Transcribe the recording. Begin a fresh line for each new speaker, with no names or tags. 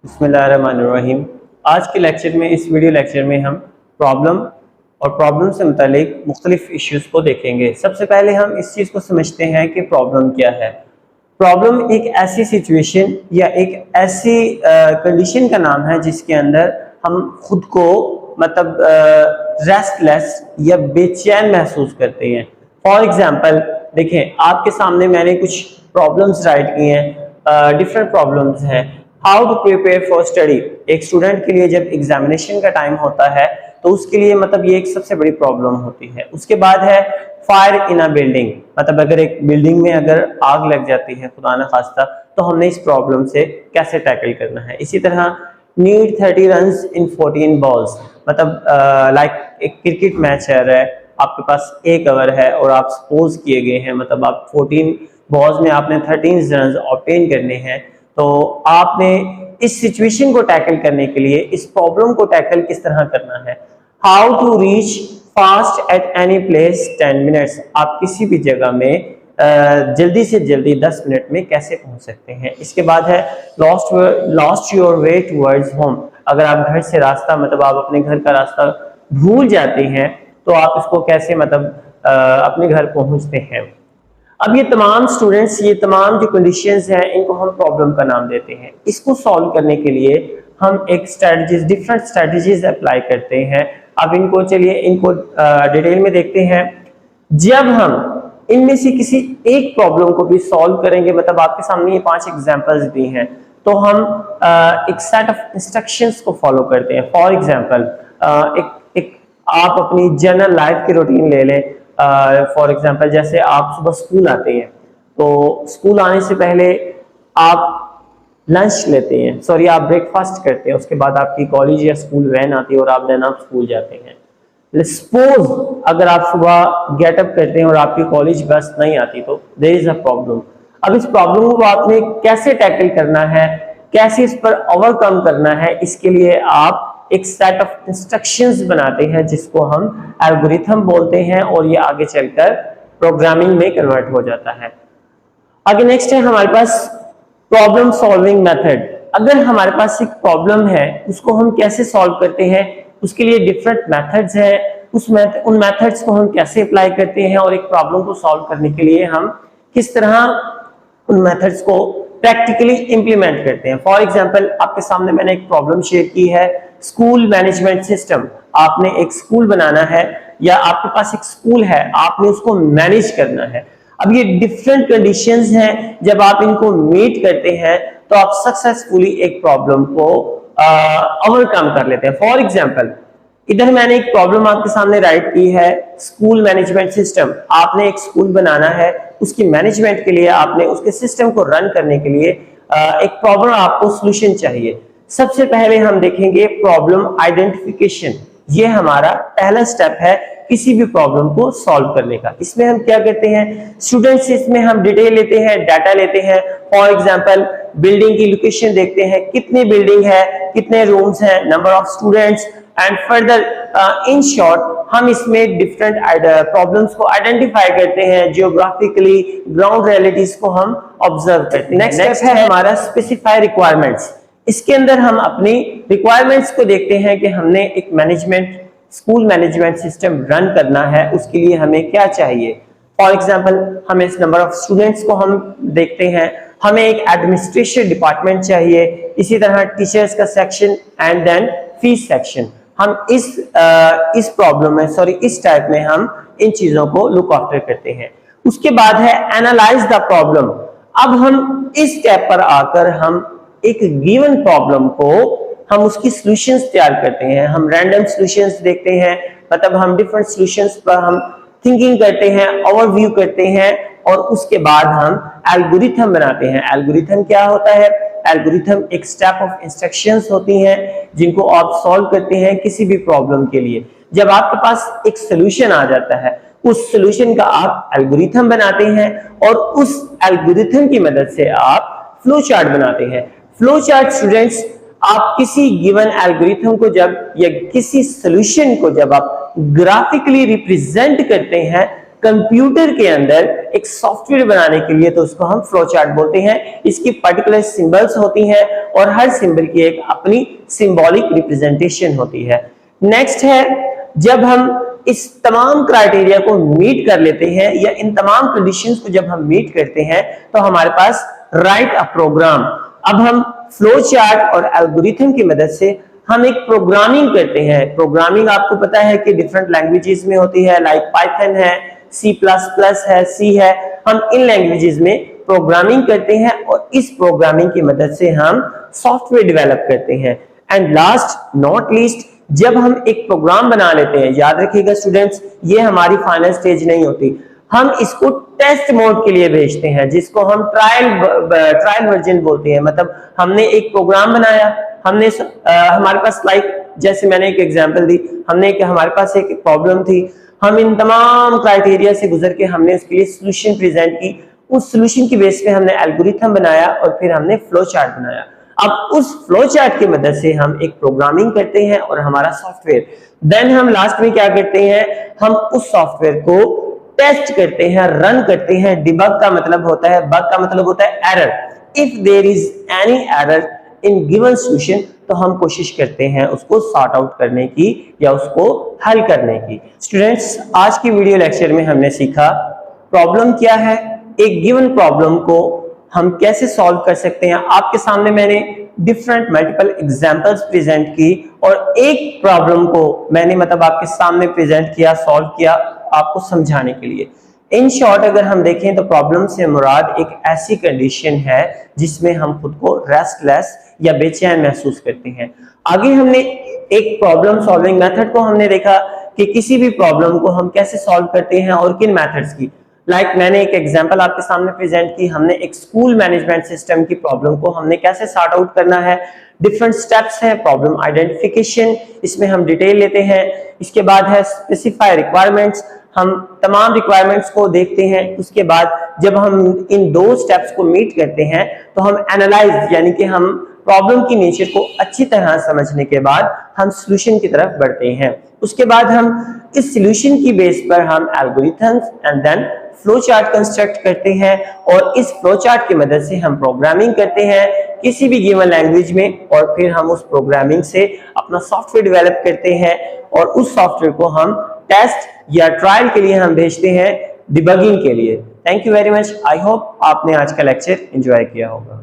बिस्मिल्लाहिर्रहमानिर्रहीम। आज के लेक्चर में इस वीडियो लेक्चर में हम प्रॉब्लम और प्रॉब्लम से मुतालिक मुख्तलिफ इश्यूज़ को देखेंगे। सबसे पहले हम इस चीज़ को समझते हैं कि प्रॉब्लम क्या है। प्रॉब्लम एक ऐसी सिचुएशन या एक ऐसी कंडीशन का नाम है जिसके अंदर हम खुद को मतलब रेस्टलेस या बेचैन महसूस करते हैं। फॉर एग्जांपल देखें, आपके सामने मैंने कुछ प्रॉब्लम्स राइट किए हैं, डिफरेंट प्रॉब्लम्स हैं। How to prepare for study, एक स्टूडेंट के लिए जब एग्जामिनेशन का टाइम होता है तो उसके लिए मतलब ये एक सबसे बड़ी प्रॉब्लम होती है। उसके बाद है फायर इन अ बिल्डिंग, मतलब अगर एक बिल्डिंग में अगर आग लग जाती है खुदा न खास्ता तो हमने इस प्रॉब्लम से कैसे टैकल करना है। इसी तरह नीड 30 रन्स इन 14 बॉल्स, मतलब लाइक एक क्रिकेट मैच है रहा है, आपके पास 1 ओवर है और आप सपोज किए गए हैं मतलब आप 14 बॉल्स में आपने 13 रन ऑब्टेन करने हैं। तो आपने इस सिचुएशन को टैकल करने के लिए इस प्रॉब्लम को टैकल किस तरह करना है। How to reach fast at any place 10 minutes, आप किसी भी जगह में जल्दी से जल्दी 10 मिनट में कैसे पहुंच सकते हैं। इसके बाद है lost your way towards home, अगर आप घर से रास्ता मतलब आप अपने घर का रास्ता भूल जाते हैं तो आप इसको कैसे मतलब अपने घर पहुंचते हैं। अब ये तमाम स्टूडेंट्स, ये तमाम जो कंडीशंस हैं इनको हम प्रॉब्लम का नाम देते हैं। इसको सॉल्व करने के लिए हम एक स्ट्रेटजीज, डिफरेंट स्ट्रेटजीज अप्लाई करते हैं। अब इनको चलिए इनको डिटेल में देखते हैं। जब हम इनमें से किसी एक प्रॉब्लम को भी सॉल्व करेंगे, मतलब आपके सामने ये 5 एग्जांपल्स दी हैं, तो हम एक सेट ऑफ इंस्ट्रक्शंस को फॉलो करते हैं। फॉर एग्जांपल एक आप अपनी जनरल लाइफ की रूटीन ले लें। फॉर एग्जांपल जैसे आप सुबह स्कूल आते हैं तो स्कूल आने से पहले आप लंच लेते हैं, सॉरी आप ब्रेकफास्ट करते हैं, उसके बाद आपकी कॉलेज या स्कूल वैन आती है और आप देन आप स्कूल जाते हैं। सपोज अगर आप सुबह गेटअप करते हैं और आपकी कॉलेज बस नहीं आती तो देयर इज अ प्रॉब्लम। अब इस प्रॉब्लम को आपने कैसे टैकल करना है, कैसे इस पर ओवरकम करना है, इसके लिए आप एक सेट ऑफ इंस्ट्रक्शंस बनाते हैं जिसको हम एल्गोरिथम बोलते हैं और ये आगे चलकर प्रोग्रामिंग में कन्वर्ट हो जाता है। आगे नेक्स्ट है हमारे पास प्रॉब्लम सॉल्विंग मेथड। अगर हमारे पास एक प्रॉब्लम है उसको हम कैसे सॉल्व करते हैं, उसके लिए डिफरेंट मेथड्स हैं। उन मेथड्स को हम कैसे अप्लाई करते हैं और एक प्रॉब्लम को सॉल्व करने के लिए हम किस तरह उन मेथड्स को प्रैक्टिकली इंप्लीमेंट करते हैं। फॉर एग्जांपल आपके सामने मैंने एक प्रॉब्लम शेयर की है, स्कूल मैनेजमेंट सिस्टम। आपने एक स्कूल बनाना है या आपके पास एक स्कूल है, आपने उसको मैनेज करना है। अब ये डिफरेंट कंडीशंस हैं, जब आप इनको मीट करते हैं तो आप सक्सेसफुली एक प्रॉब्लम को ओवरकम कर लेते हैं। फॉर एग्जांपल इधर मैंने एक प्रॉब्लम आपके सामने राइट की है, स्कूल मैनेजमेंट सिस्टम। आपने एक स्कूल बनाना है, उसकी मैनेजमेंट के लिए आपने उसके सिस्टम को रन करने के लिए एक प्रॉब्लम आपको सॉल्यूशन चाहिए। सबसे पहले हम देखेंगे प्रॉब्लम आइडेंटिफिकेशन। ये हमारा पहला स्टेप है किसी भी प्रॉब्लम को सॉल्व करने का। इसमें हम क्या करते हैं स्टूडेंट्स, इसमें हम डिटेल लेते हैं, डाटा लेते हैं। फॉर एग्जांपल बिल्डिंग की लोकेशन देखते हैं, कितनी बिल्डिंग है, कितने रूम्स हैं, number of students and further in short हम इसमें डिफरेंट प्रॉब्लम्स को आइडेंटिफाई करते हैं, जियोग्राफिकली ग्राउंड रियलिटीज को हम ऑब्जर्व करते हैं। नेक्स्ट है हमारा स्पेसिफाई रिक्वायरमेंट्स। इसके अंदर हम अपनी रिक्वायरमेंट्स को देखते हैं कि हमने एक management school management system run करना है, उसके लिए हमें क्या चाहिए। फॉर एग्जांपल हमें इस नंबर ऑफ स्टूडेंट्स को हम देखते हैं, हमें एक एडमिनिस्ट्रेशन डिपार्टमेंट चाहिए, इसी तरह टीचर्स का section and then fees section. हम इस प्रॉब्लम में इस टाइप में हम इन चीजों को लुक आफ्टर करते हैं। उसके बाद है एनालाइज द प्रॉब्लम। अब हम इस स्टेप पर आकर हम एक गिवन प्रॉब्लम को हम उसकी सॉल्यूशंस तैयार करते हैं। हम रैंडम सॉल्यूशंस देखते हैं, मतलब हम डिफरेंट सॉल्यूशंस पर हम थिंकिंग करते हैं, ओवरव्यू करते हैं और उसके बाद हम एल्गोरिथम बनाते हैं। एल्गोरिथम क्या होता है, एल्गोरिथम एक स्टेप ऑफ इंस्ट्रक्शंस होती हैं जिनको आप सॉल्व करते हैं किसी भी प्रॉब्लम के लिए। जब आपके पास एक सॉल्यूशन आ जाता है, उस सॉल्यूशन का आप एल्गोरिथम बनाते हैं और उस एल्गोरिथम की मदद से आप फ्लो चार्ट बनाते हैं। फ्लो चार्ट स्टूडेंट्स, आप किसी गिवन एल्गोरिथम को जब या किसी सॉल्यूशन को जब आप ग्राफिकली रिप्रेजेंट करते हैं कंप्यूटर के अंदर एक सॉफ्टवेयर बनाने के लिए, तो उसको हम फ्लो चार्ट बोलते हैं। इसकी पर्टिकुलर सिंबल्स होती हैं और हर सिंबल की एक अपनी सिंबॉलिक रिप्रेजेंटेशन होती है। नेक्स्ट है, जब हम इस तमाम क्राइटेरिया को मीट कर लेते हैं या इन तमाम कंडीशंस को जब हम मीट करते हैं, तो हमारे पास राइट अ प्रोग्राम। अब हम फ्लो चार्ट और एल्गोरिथम की मदद से हम एक प्रोग्रामिंग करते हैं। प्रोग्रामिंग आपको पता है कि डिफरेंट लैंग्वेजेस में होती है, लाइक पाइथन है, C++ है, सी है। हम इन लैंग्वेजेस में प्रोग्रामिंग करते हैं और इस प्रोग्रामिंग की मदद से हम सॉफ्टवेयर डेवलप करते हैं। एंड लास्ट नॉट लीस्ट, जब हम एक प्रोग्राम बना लेते हैं, याद रखिएगा स्टूडेंट्स, ये हमारी फाइनल स्टेज नहीं होती, हम इसको टेस्ट मोड के लिए भेजते हैं, जिसको हम ट्रायल वर्जन बोलते हैं। मतलब हमने एक प्रोग्राम बनाया, हमने हमारे पास लाइक जैसे मैंने एक एग्जांपल दी, हमारे पास एक प्रॉब्लम थी, हम इन तमाम क्राइटेरिया से गुजर के हमने उसके लिए सॉल्यूशन प्रेजेंट की। उस सॉल्यूशन की बेस पे हमने एल्गोरिथम बनाया और फिर हमने फ्लो चार्ट बनाया। अब उस फ्लो चार्ट की मदद से हम एक प्रोग्रामिंग करते हैं और हमारा सॉफ्टवेयर, देन हम लास्ट में क्या करते हैं, हम उस सॉफ्टवेयर को टेस्ट करते हैं, रन करते हैं। डिबग का मतलब होता है, बग का मतलब होता है error. If there is any error in given solution, तो हम कोशिश करते हैं उसको सॉर्ट आउट करने की या उसको हल करने की। स्टूडेंट्स, आज की वीडियो लेक्चर में हमने सीखा प्रॉब्लम क्या है, एक गिवन प्रॉब्लम को हम कैसे सॉल्व कर सकते हैं। आपके सामने मैंने डिफरेंट मल्टीपल एग्जांपल्स प्रेजेंट की और एक प्रॉब्लम को मैंने मतलब आपके सामने प्रेजेंट किया, सॉल्व किया आपको समझाने के लिए। इन शॉर्ट अगर हम देखें तो प्रॉब्लम से मुराद एक ऐसी कंडीशन है जिसमें हम खुद को रेस्टलेस या बेचैन महसूस करते हैं। आगे हमने एक प्रॉब्लम सॉल्विंग मेथड को हमने देखा कि किसी भी प्रॉब्लम को हम कैसे सॉल्व करते हैं और किन मेथड्स की। मैंने एक एग्जांपल आपके सामने प्रेजेंट की, हमने एक स्कूल मैनेजमेंट सिस्टम की प्रॉब्लम को हमने कैसे सॉर्ट आउट करना है। डिफरेंट स्टेप्स हैं, प्रॉब्लम आइडेंटिफिकेशन, इसमें हम डिटेल लेते हैं। इसके बाद है स्पेसिफाई रिक्वायरमेंट्स, हम तमाम रिक्वायरमेंट्स को देखते हैं। उसके बाद जब हम इन दो स्टेप्स को मीट करते हैं तो हम एनालाइज यानी कि हम प्रॉब्लम की नेचर को अच्छी तरह समझने के बाद हम सॉल्यूशन की तरफ बढ़ते हैं। उसके बाद हम इस सॉल्यूशन की बेस पर हम algorithms and then flow chart construct करते हैं और इस फ्लो चार्ट की मदद से हम प्रोग्रामिंग करते हैं किसी भी गिवन लैंग्वेज में, और फिर हम उस प्रोग्रामिंग से अपना सॉफ्टवेयर डेवलप करते हैं और उस सॉफ्टवेयर को हम टेस्ट या ट्रायल के लिए हम भेजते हैं, डिबगिंग के लिए। Thank you very much. I hope आपने आज का लेक्चर एंजॉय किया होगा।